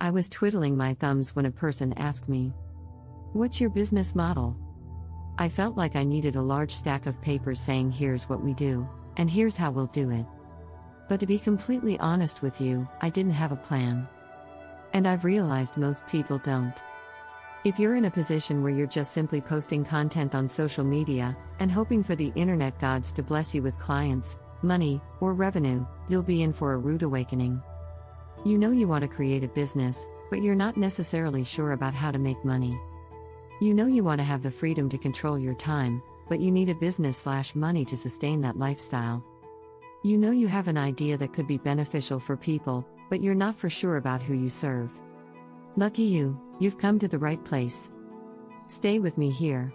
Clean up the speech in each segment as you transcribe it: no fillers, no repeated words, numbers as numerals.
I was twiddling my thumbs when a person asked me, "What's your business model?" I felt like I needed a large stack of papers saying, "Here's what we do, and here's how we'll do it." But to be completely honest with you, I didn't have a plan. And I've realized most people don't. If you're in a position where you're just simply posting content on social media and hoping for the internet gods to bless you with clients, money, or revenue, you'll be in for a rude awakening. You know you want to create a business, but you're not necessarily sure about how to make money. You know you want to have the freedom to control your time, but you need a business/money to sustain that lifestyle. You know you have an idea that could be beneficial for people, but you're not for sure about who you serve. Lucky you, you've come to the right place. Stay with me here.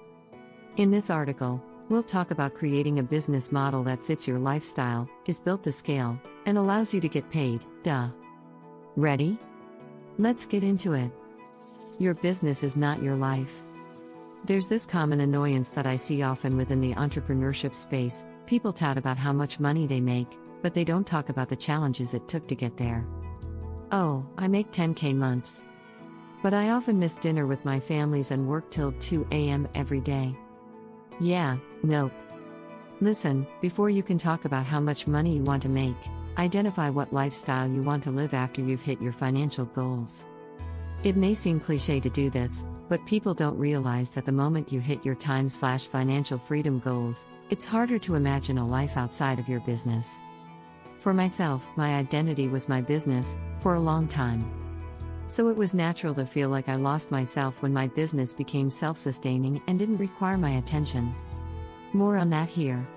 In this article, we'll talk about creating a business model that fits your lifestyle, is built to scale, and allows you to get paid. Ready? Let's get into it. Your business is not your life. There's this common annoyance that I see often within the entrepreneurship space. People tout about how much money they make, but they don't talk about the challenges it took to get there. "Oh, I make 10K months. But I often miss dinner with my families and work till 2 a.m. every day." Yeah, nope. Listen, before you can talk about how much money you want to make, identify what lifestyle you want to live after you've hit your financial goals. It may seem cliche to do this, but people don't realize that the moment you hit your time/financial freedom goals, it's harder to imagine a life outside of your business. For myself, my identity was my business, for a long time. So it was natural to feel like I lost myself when my business became self-sustaining and didn't require my attention. More on that here.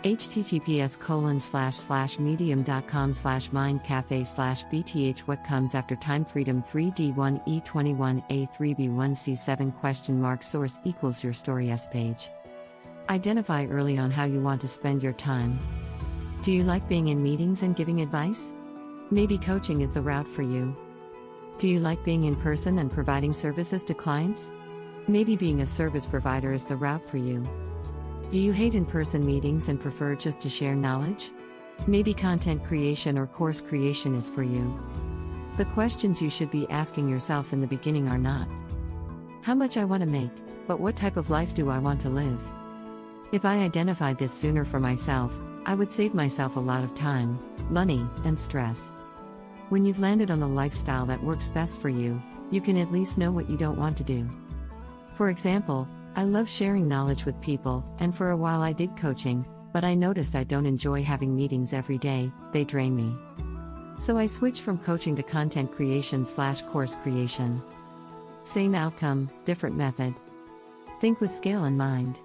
https://medium.com/mindcafe/bth. What comes after time freedom? 3D1E21A3B1C7 ? Source equals your story S page. Identify early on how you want to spend your time. Do you like being in meetings and giving advice? Maybe coaching is the route for you. Do you like being in person and providing services to clients? Maybe being a service provider is the route for you. Do you hate in-person meetings and prefer just to share knowledge? Maybe content creation or course creation is for you. The questions you should be asking yourself in the beginning are not, "How much I want to make," but "What type of life do I want to live?" If I identified this sooner for myself, I would save myself a lot of time, money, and stress. When you've landed on the lifestyle that works best for you, you can at least know what you don't want to do. For example, I love sharing knowledge with people, and for a while I did coaching, but I noticed I don't enjoy having meetings every day, they drain me. So I switched from coaching to content creation/course creation. Same outcome, different method. Think with scale in mind.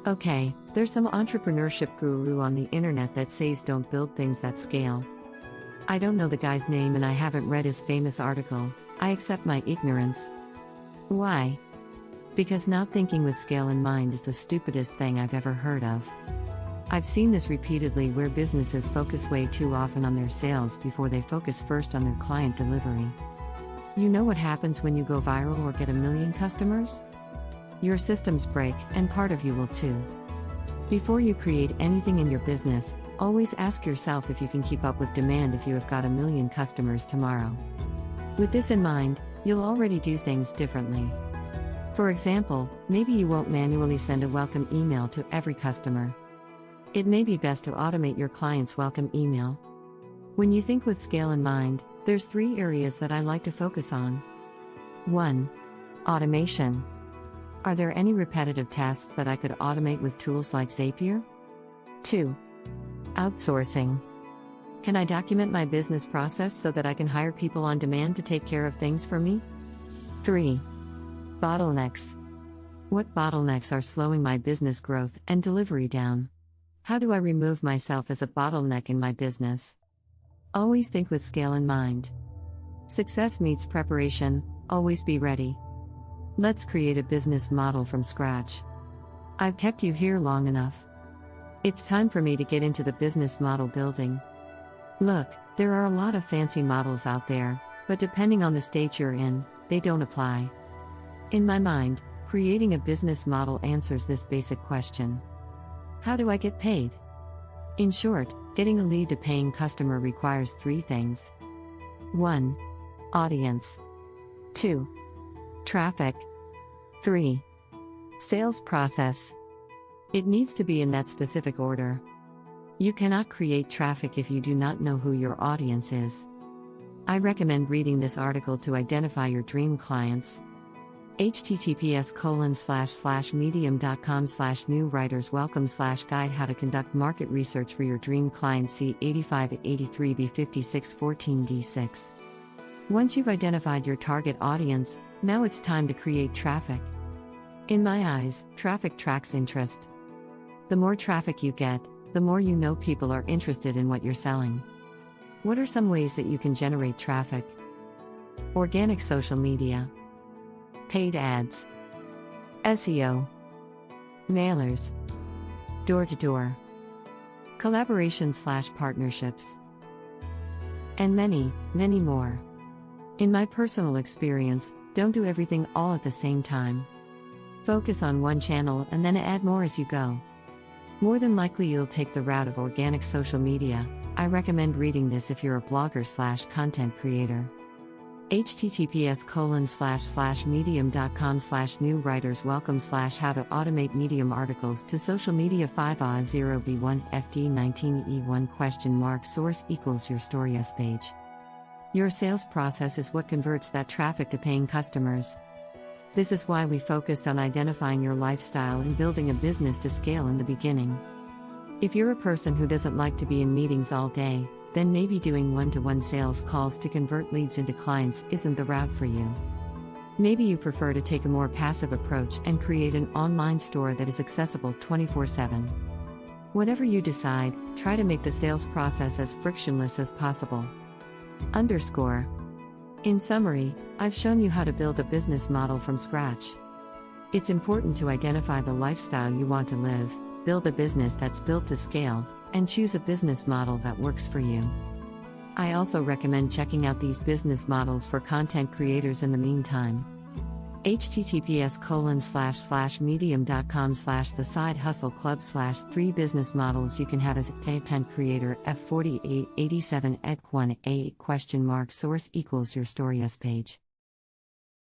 Okay, there's some entrepreneurship guru on the internet that says don't build things that scale. I don't know the guy's name and I haven't read his famous article. I accept my ignorance. Why? Because not thinking with scale in mind is the stupidest thing I've ever heard of. I've seen this repeatedly where businesses focus way too often on their sales before they focus first on their client delivery. You know what happens when you go viral or get 1 million customers? Your systems break, and part of you will too. Before you create anything in your business, always ask yourself if you can keep up with demand if you have got 1 million customers tomorrow. With this in mind, you'll already do things differently. For example, maybe you won't manually send a welcome email to every customer. It may be best to automate your client's welcome email. When you think with scale in mind, there's 3 areas that I like to focus on. 1. Automation. Are there any repetitive tasks that I could automate with tools like Zapier? 2. Outsourcing. Can I document my business process so that I can hire people on demand to take care of things for me? 3. Bottlenecks. What bottlenecks are slowing my business growth and delivery down? How do I remove myself as a bottleneck in my business? Always think with scale in mind. Success meets preparation, always be ready. Let's create a business model from scratch. I've kept you here long enough. It's time for me to get into the business model building. Look, there are a lot of fancy models out there, but depending on the stage you're in, they don't apply. In my mind, creating a business model answers this basic question. How do I get paid? In short, getting a lead to paying customer requires 3 things. 1. Audience. 2. Traffic. 3. Sales process. It needs to be in that specific order. You cannot create traffic if you do not know who your audience is. I recommend reading this article to identify your dream clients. https://medium.com/new writers welcome/guide how to conduct market research for your dream client. C 8583b 5614d6. Once you've identified your target audience, now it's time to create traffic. In my eyes, traffic tracks interest. The more traffic you get, the more you know people are interested in what you're selling. What are some ways that you can generate traffic? Organic social media, paid ads, SEO, mailers, door-to-door, collaboration/partnerships, and many, many more. In my personal experience, don't do everything all at the same time. Focus on one channel and then add more as you go. More than likely you'll take the route of organic social media. I recommend reading this if you're a blogger/content creator. https://medium.com/new writers welcome/how to automate Medium articles to social media 5A0B1 FD19E1 ? Source equals your story page. Your sales process is what converts that traffic to paying customers. This is why we focused on identifying your lifestyle and building a business to scale in the beginning. If you're a person who doesn't like to be in meetings all day, then maybe doing one-to-one sales calls to convert leads into clients isn't the route for you. Maybe you prefer to take a more passive approach and create an online store that is accessible 24/7. Whatever you decide, try to make the sales process as frictionless as possible. In summary, I've shown you how to build a business model from scratch. It's important to identify the lifestyle you want to live, build a business that's built to scale, and choose a business model that works for you. I also recommend checking out these business models for content creators in the meantime. https://medium.com/the side hustle club/3 business models you can have as a content creator. F4887 ed1 a ? Source equals your story page.